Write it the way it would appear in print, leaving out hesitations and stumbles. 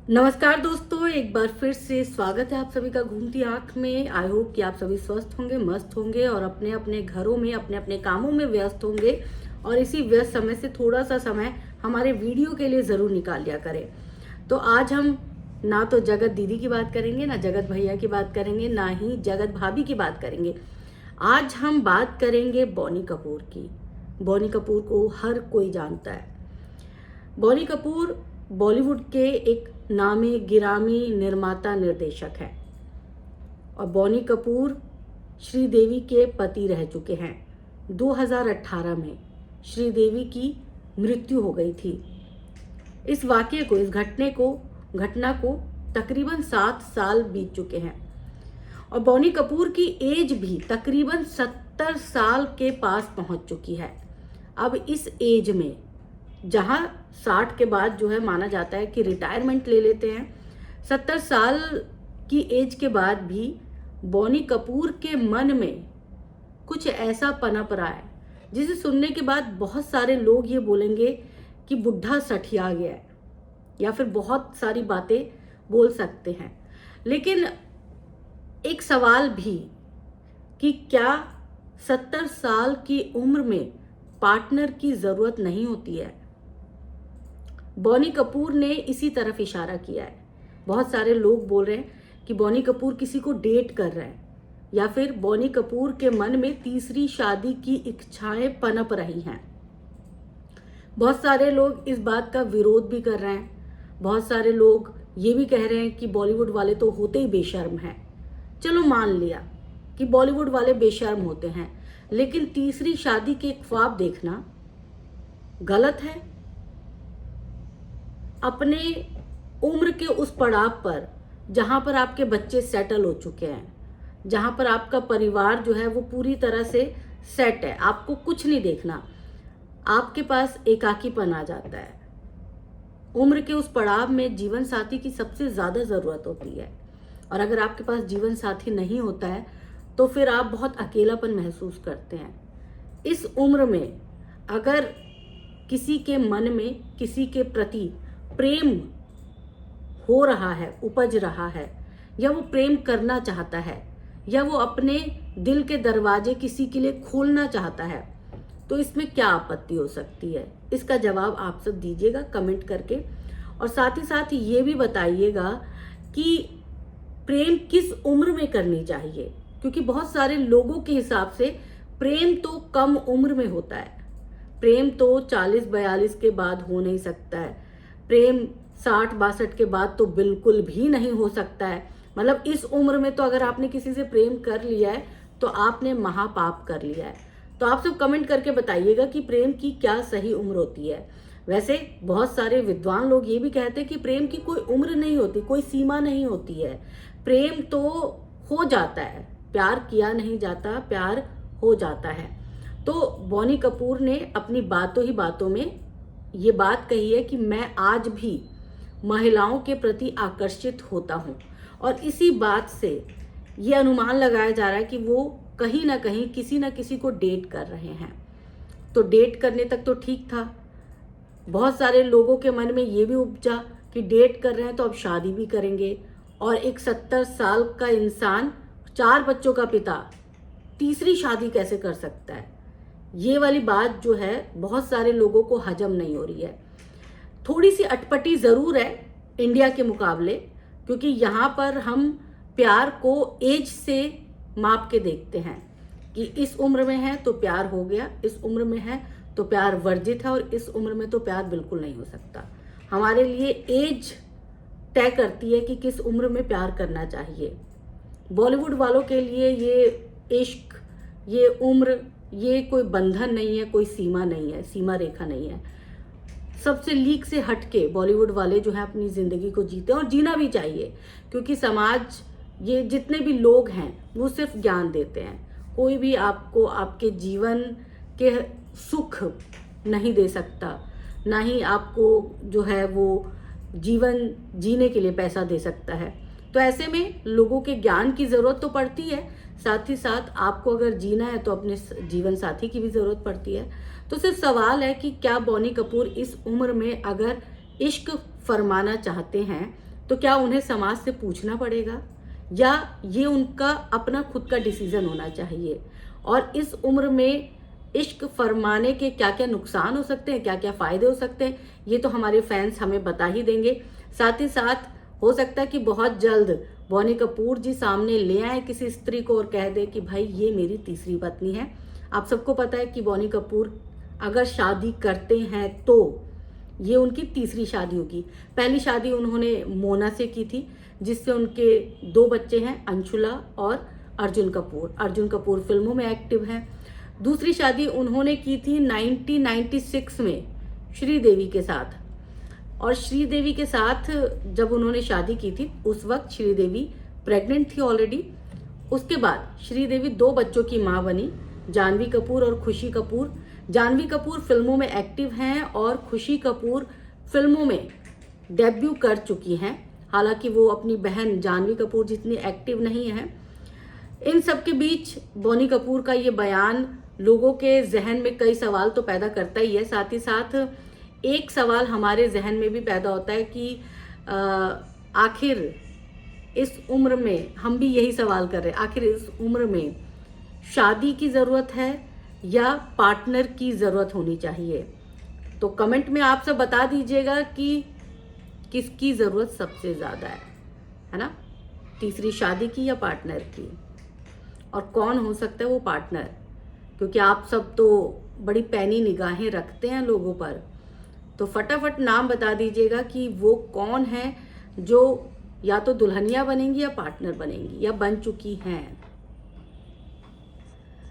नमस्कार दोस्तों, एक बार फिर से स्वागत है आप सभी का घूमती आंख में। आई होप कि आप सभी स्वस्थ होंगे, मस्त होंगे और अपने अपने घरों में अपने अपने कामों में व्यस्त होंगे। और इसी व्यस्त समय से थोड़ा सा समय हमारे वीडियो के लिए ज़रूर निकाल लिया करें। तो आज हम ना तो जगत दीदी की बात करेंगे, ना जगत भैया की बात करेंगे, ना ही जगत भाभी की बात करेंगे। आज हम बात करेंगे बॉनी कपूर की। बॉनी कपूर को हर कोई जानता है। बॉनी कपूर बॉलीवुड के एक नामी गिरामी निर्माता निर्देशक हैं और बॉनी कपूर श्रीदेवी के पति रह चुके हैं। 2018 में श्रीदेवी की मृत्यु हो गई थी। इस घटना को तकरीबन 7 साल बीत चुके हैं और बॉनी कपूर की एज भी तकरीबन 70 साल के पास पहुंच चुकी है। अब इस एज में जहां 60 के बाद जो है माना जाता है कि रिटायरमेंट ले लेते हैं, 70 साल की एज के बाद भी बॉनी कपूर के मन में कुछ ऐसा पनप रहा है जिसे सुनने के बाद बहुत सारे लोग ये बोलेंगे कि बुढ़ा सठिया गया है या फिर बहुत सारी बातें बोल सकते हैं। लेकिन एक सवाल भी कि क्या 70 साल की उम्र में पार्टनर की जरूरत नहीं होती है? बॉनी कपूर ने इसी तरफ इशारा किया है। बहुत सारे लोग बोल रहे हैं कि बॉनी कपूर किसी को डेट कर रहे हैं या फिर बॉनी कपूर के मन में तीसरी शादी की इच्छाएं पनप रही हैं। बहुत सारे लोग इस बात का विरोध भी कर रहे हैं। बहुत सारे लोग ये भी कह रहे हैं कि बॉलीवुड वाले तो होते ही बेशर्म हैं। चलो मान लिया कि बॉलीवुड वाले बेशर्म होते हैं, लेकिन तीसरी शादी के ख्वाब देखना गलत है। अपने उम्र के उस पड़ाव पर जहां पर आपके बच्चे सेटल हो चुके हैं, जहां पर आपका परिवार जो है वो पूरी तरह से सेट है, आपको कुछ नहीं देखना, आपके पास एकाकीपन आ जाता है। उम्र के उस पड़ाव में जीवन साथी की सबसे ज्यादा जरूरत होती है और अगर आपके पास जीवन साथी नहीं होता है तो फिर आप बहुत अकेलापन महसूस करते हैं। इस उम्र में अगर किसी के मन में किसी के प्रति प्रेम हो रहा है, उपज रहा है, या वो प्रेम करना चाहता है, या वो अपने दिल के दरवाजे किसी के लिए खोलना चाहता है, तो इसमें क्या आपत्ति हो सकती है? इसका जवाब आप सब दीजिएगा कमेंट करके। और साथ ही साथ ये भी बताइएगा कि प्रेम किस उम्र में करनी चाहिए, क्योंकि बहुत सारे लोगों के हिसाब से प्रेम तो कम उम्र में होता है। प्रेम तो 40-42 के बाद हो नहीं सकता है। प्रेम 60-62 के बाद तो बिल्कुल भी नहीं हो सकता है। मतलब इस उम्र में तो अगर आपने किसी से प्रेम कर लिया है तो आपने महापाप कर लिया है। तो आप सब कमेंट करके बताइएगा कि प्रेम की क्या सही उम्र होती है। वैसे बहुत सारे विद्वान लोग ये भी कहते हैं कि प्रेम की कोई उम्र नहीं होती, कोई सीमा नहीं होती है। प्रेम तो हो जाता है, प्यार किया नहीं जाता, प्यार हो जाता है। तो बॉनी कपूर ने अपनी बातों ही बातों में ये बात कही है कि मैं आज भी महिलाओं के प्रति आकर्षित होता हूं और इसी बात से ये अनुमान लगाया जा रहा है कि वो कहीं ना कहीं किसी ना किसी को डेट कर रहे हैं। तो डेट करने तक तो ठीक था। बहुत सारे लोगों के मन में ये भी उपजा कि डेट कर रहे हैं तो अब शादी भी करेंगे, और एक 70 साल का इंसान 4 बच्चों का पिता तीसरी शादी कैसे कर सकता है? ये वाली बात जो है बहुत सारे लोगों को हजम नहीं हो रही है। थोड़ी सी अटपटी जरूर है इंडिया के मुकाबले, क्योंकि यहाँ पर हम प्यार को एज से माप के देखते हैं कि इस उम्र में है तो प्यार हो गया, इस उम्र में है तो प्यार वर्जित है, और इस उम्र में तो प्यार बिल्कुल नहीं हो सकता। हमारे लिए एज तय करती है कि किस उम्र में प्यार करना चाहिए। बॉलीवुड वालों के लिए ये इश्क, ये उम्र, ये कोई बंधन नहीं है, कोई सीमा नहीं है, सीमा रेखा नहीं है। सबसे लीक से हटके बॉलीवुड वाले जो है अपनी जिंदगी को जीते हैं, और जीना भी चाहिए, क्योंकि समाज, ये जितने भी लोग हैं वो सिर्फ ज्ञान देते हैं। कोई भी आपको आपके जीवन के सुख नहीं दे सकता, ना ही आपको जो है वो जीवन जीने के लिए पैसा दे सकता है। तो ऐसे में लोगों के ज्ञान की जरूरत तो पड़ती है, साथ ही साथ आपको अगर जीना है तो अपने जीवन साथी की भी जरूरत पड़ती है। तो सिर्फ सवाल है कि क्या बॉनी कपूर इस उम्र में अगर इश्क फरमाना चाहते हैं तो क्या उन्हें समाज से पूछना पड़ेगा, या ये उनका अपना खुद का डिसीजन होना चाहिए? और इस उम्र में इश्क फरमाने के क्या क्या नुकसान हो सकते हैं, क्या क्या फ़ायदे हो सकते हैं, ये तो हमारे फैंस हमें बता ही देंगे। साथ ही साथ हो सकता है कि बहुत जल्द बॉनी कपूर जी सामने ले आए किसी स्त्री को और कह दे कि भाई ये मेरी तीसरी पत्नी है। आप सबको पता है कि बॉनी कपूर अगर शादी करते हैं तो ये उनकी तीसरी शादी होगी। पहली शादी उन्होंने मोना से की थी, जिससे उनके 2 बच्चे हैं, अंशुला और अर्जुन कपूर। अर्जुन कपूर फिल्मों में एक्टिव हैं। दूसरी शादी उन्होंने की थी 1996 में श्रीदेवी के साथ, और श्रीदेवी के साथ जब उन्होंने शादी की थी उस वक्त श्रीदेवी प्रेग्नेंट थी ऑलरेडी। उसके बाद श्रीदेवी 2 बच्चों की मां बनी, जानवी कपूर और खुशी कपूर। जानवी कपूर फिल्मों में एक्टिव हैं और खुशी कपूर फिल्मों में डेब्यू कर चुकी हैं, हालांकि वो अपनी बहन जानवी कपूर जितनी एक्टिव नहीं है। इन सब के बीच बॉनी कपूर का ये बयान लोगों के जहन में कई सवाल तो पैदा करता ही है। साथ ही साथ एक सवाल हमारे जहन में भी पैदा होता है कि आखिर इस उम्र में, हम भी यही सवाल कर रहे हैं, आखिर इस उम्र में शादी की ज़रूरत है या पार्टनर की ज़रूरत होनी चाहिए? तो कमेंट में आप सब बता दीजिएगा कि किसकी ज़रूरत सबसे ज़्यादा है ना? तीसरी शादी की या पार्टनर की? और कौन हो सकता है वो पार्टनर? क्योंकि आप सब तो बड़ी पैनी निगाहें रखते हैं लोगों पर, तो फटाफट नाम बता दीजिएगा कि वो कौन है जो या तो दुल्हनिया बनेंगी या पार्टनर बनेंगी या बन चुकी हैं।